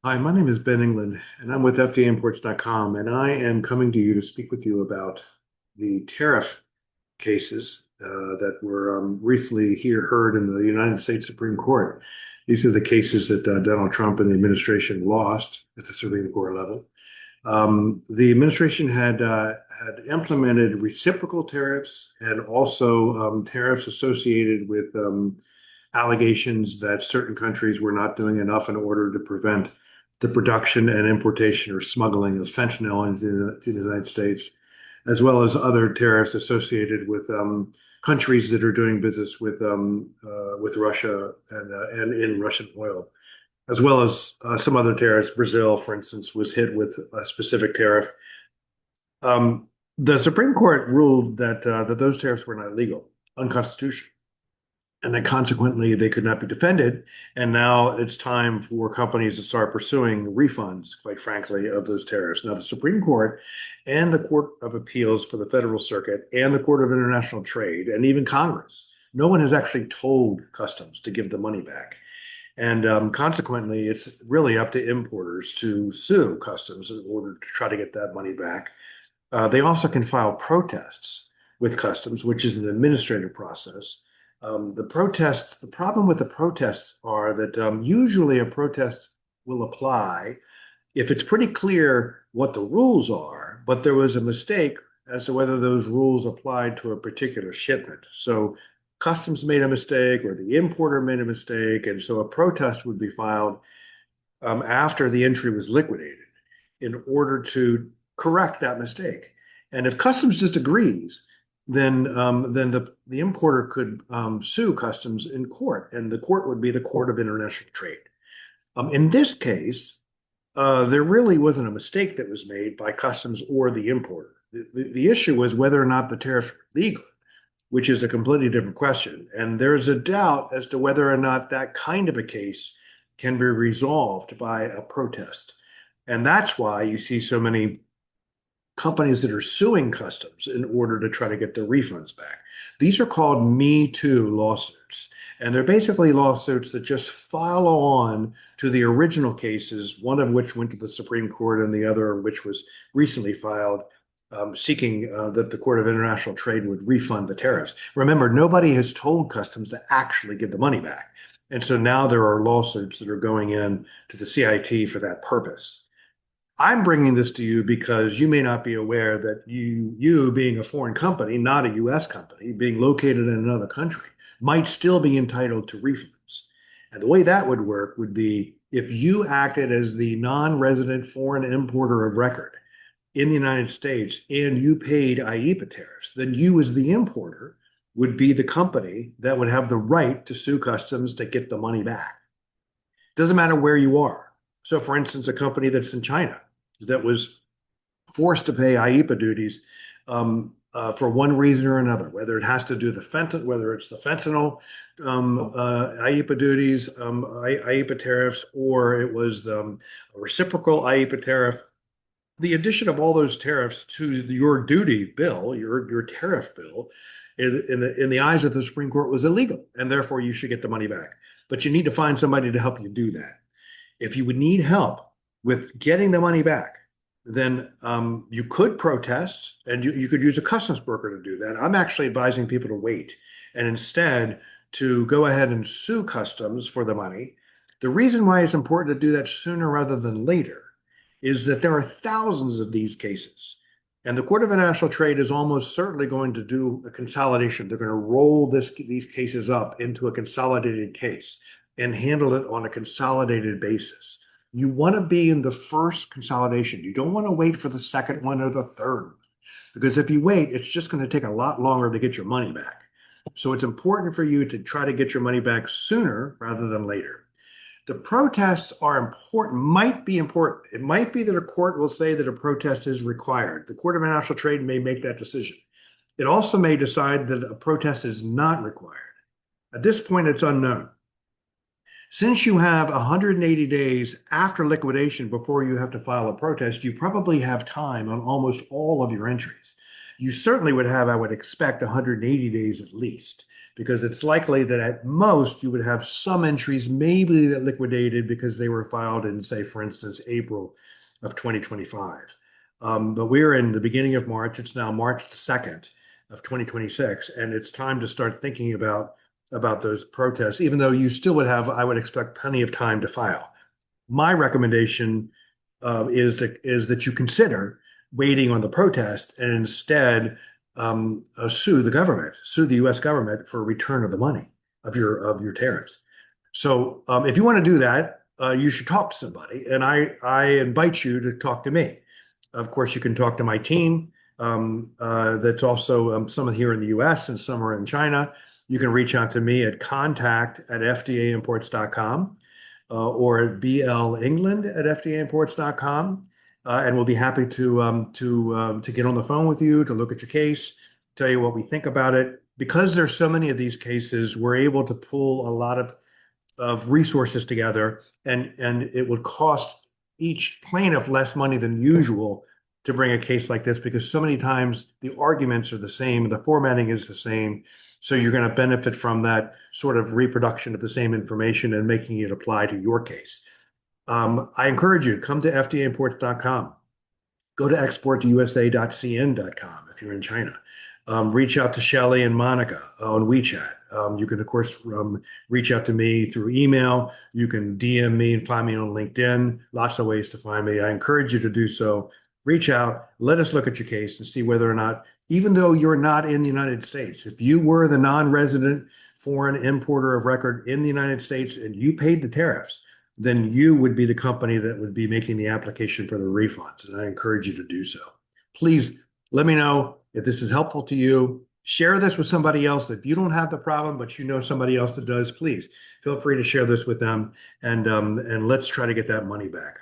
Hi, my name is BEngland, and I'm with FDAImports.com, and I am coming to you to speak with you about the tariff cases that were recently here heard in the United States Supreme Court. These are the cases that Donald Trump and the administration lost at the Supreme Court level. The administration had implemented reciprocal tariffs and also tariffs associated with allegations that certain countries were not doing enough in order to prevent the production and importation or smuggling of fentanyl into the United States, as well as other tariffs associated with countries that are doing business with Russia and in Russian oil, as well as some other tariffs. Brazil, for instance, was hit with a specific tariff. The Supreme Court ruled that those tariffs were not legal, unconstitutional, and then consequently they could not be defended. And now it's time for companies to start pursuing refunds, quite frankly, of those tariffs. Now, the Supreme Court and the Court of Appeals for the Federal Circuit and the Court of International Trade and even Congress, no one has actually told customs to give the money back. And consequently, it's really up to importers to sue customs in order to try to get that money back. They also can file protests with customs, which is an administrative process. The problem with the protests are that usually a protest will apply if it's pretty clear what the rules are, but there was a mistake as to whether those rules applied to a particular shipment. So customs made a mistake or the importer made a mistake, and so a protest would be filed after the entry was liquidated in order to correct that mistake. And if customs disagrees, then the importer could sue customs in court, and the court would be the Court of International Trade. In this case, there really wasn't a mistake that was made by customs or the importer. The issue was whether or not the tariffs were legal, which is a completely different question. And there's a doubt as to whether or not that kind of a case can be resolved by a protest. And that's why you see so many companies that are suing customs in order to try to get their refunds back. These are called Me Too lawsuits. And they're basically lawsuits that just follow on to the original cases, one of which went to the Supreme Court and the other of which was recently filed seeking that the Court of International Trade would refund the tariffs. Remember, nobody has told customs to actually give the money back. And so now there are lawsuits that are going in to the CIT for that purpose. I'm bringing this to you because you may not be aware that you being a foreign company, not a US company, being located in another country, might still be entitled to refunds. And the way that would work would be if you acted as the non-resident foreign importer of record in the United States and you paid IEPA tariffs, then you as the importer would be the company that would have the right to sue customs to get the money back. Doesn't matter where you are. So, for instance, a company that's in China that was forced to pay IEPA duties for one reason or another, whether it has to do the fentanyl, whether it's the fentanyl IEPA duties, IEPA tariffs, or it was a reciprocal IEPA tariff. The addition of all those tariffs to your duty bill, your tariff bill, in the eyes of the Supreme Court was illegal, and therefore you should get the money back. But you need to find somebody to help you do that. If you would need help with getting the money back, then you could protest and you could use a customs broker to do that. I'm actually advising people to wait and instead to go ahead and sue customs for the money. The reason why it's important to do that sooner rather than later is that there are thousands of these cases. And the Court of International Trade is almost certainly going to do a consolidation. They're going to roll these cases up into a consolidated case and handle it on a consolidated basis. You want to be in the first consolidation. You don't want to wait for the second one or the third one, because if you wait, it's just going to take a lot longer to get your money back. So it's important for you to try to get your money back sooner rather than later. The protests are important, might be important. It might be that a court will say that a protest is required. The Court of International Trade may make that decision. It also may decide that a protest is not required. At this point, it's unknown. Since you have 180 days after liquidation before you have to file a protest, you probably have time on almost all of your entries. you certainly would have, I would expect, 180 days at least, because it's likely that at most you would have some entries maybe that liquidated because they were filed in, say, for instance, April of 2025. But we're in the beginning of March. It's now March the 2nd of 2026, and it's time to start thinking about those protests, even though you still would have, I would expect, plenty of time to file. My recommendation is that you consider waiting on the protest and instead sue the government, sue the U.S. government for return of the money of your tariffs. So if you want to do that, you should talk to somebody, and I invite you to talk to me. Of course, you can talk to my team. That's also some here in the U.S. and some are in China. You can reach out to me at contact@fdaimports.com or at BEngland@fdaimports.com, and we'll be happy to get on the phone with you to look at your case, tell you what we think about it. Because there's so many of these cases, we're able to pull a lot of resources together, and it would cost each plaintiff less money than usual to bring a case like this because so many times the arguments are the same, the formatting is the same. So you're going to benefit from that sort of reproduction of the same information and making it apply to your case. I encourage you, come to fdaimports.com. Go to exportousa.cn.com if you're in China. Reach out to Shelly and Monica on WeChat. You can, of course, reach out to me through email. You can DM me and find me on LinkedIn. Lots of ways to find me. I encourage you to do so. Reach out. Let us look at your case and see whether or not, even though you're not in the United States, if you were the non-resident foreign importer of record in the United States and you paid the tariffs, then you would be the company that would be making the application for the refunds. And I encourage you to do so. Please let me know if this is helpful to you. Share this with somebody else. If you don't have the problem, but you know somebody else that does, please feel free to share this with them and let's try to get that money back.